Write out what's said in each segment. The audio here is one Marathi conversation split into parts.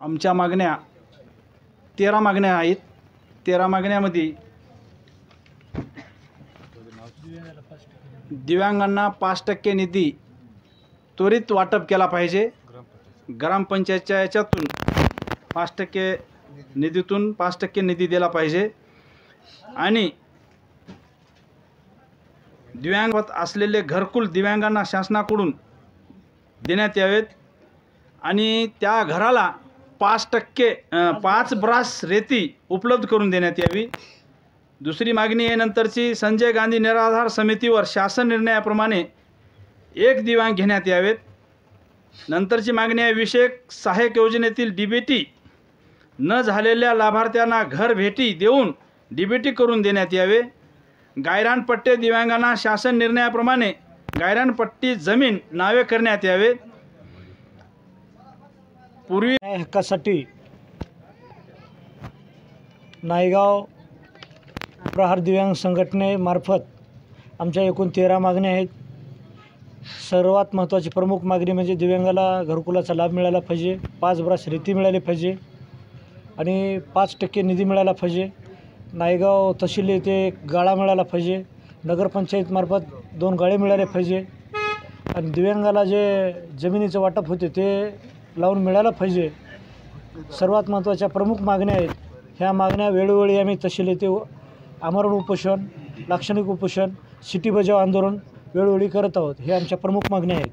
आमच्या मागण्या 13 मागण्या आहेत। 13 मागण्यामध्ये दिव्यांगांना 5% निधी त्वरित वाटप केला पाहिजे। ग्रामपंचायतच्या याच्यातून 5% निधीतून 5% निधी दिला पाहिजे आणि दिव्यांगत असलेले घरकुल दिव्यांगांना शासनाकडून देण्यात यावेत आणि त्या घराला 5 ब्रास रेती उपलब्ध करून देण्यात यावी। दुसरी मागणी आहे नंतरची, संजय गांधी निराधार समितीवर शासन निर्णयाप्रमाणे 1 दिव्यांग घेण्यात यावेत। नंतरची मागणी आहे विषयक सहाय्यक योजनेतील डीबीटी न झालेल्या लाभार्थ्यांना घर भेटी देऊन डीबीटी करून देण्यात यावे। गायरान पट्टे दिव्यांगांना शासन निर्णयाप्रमाणे गायरान पट्टी जमीन नावे करण्यात यावे। पूर्वी हक्कासाठी नायगाव प्रहार दिव्यांग संघटनेमार्फत आमच्या एकूण 13 मागण्या आहेत। सर्वात महत्त्वाची प्रमुख मागणी म्हणजे दिव्यांगाला घरकुलाचा लाभ मिळाला पाहिजे, 5 ब्रास रेती मिळाली पाहिजे आणि 5% निधी मिळाला पाहिजे। नायगाव तहसील येथे एक गाळा मिळाला पाहिजे, नगरपंचायतमार्फत 2 गाळे मिळाले पाहिजे आणि दिव्यांगाला जे जमिनीचं वाटप होते ते लावून मिळालं पाहिजे। सर्वात महत्त्वाच्या प्रमुख मागण्या आहेत। ह्या मागण्या वेळोवेळी आम्ही तहसील येथे आमरण उपोषण, लाक्षणिक उपोषण, सिटी बजाव आंदोलन वेळोवेळी करत आहोत। हे आमच्या प्रमुख मागण्या आहेत।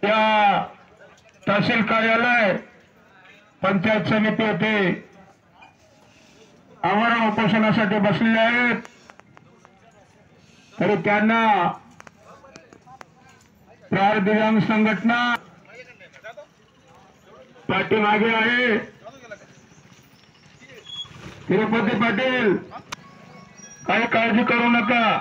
या तहसील कार्यालय पंचायत समिती येथे आमरण उपोषणासाठी बसलेले आहेत, तरी त्यांना प्रहार दिव्यांग संघटना पाठीमागे आहे। तिरुपती पाटील, काही काळजी करू नका।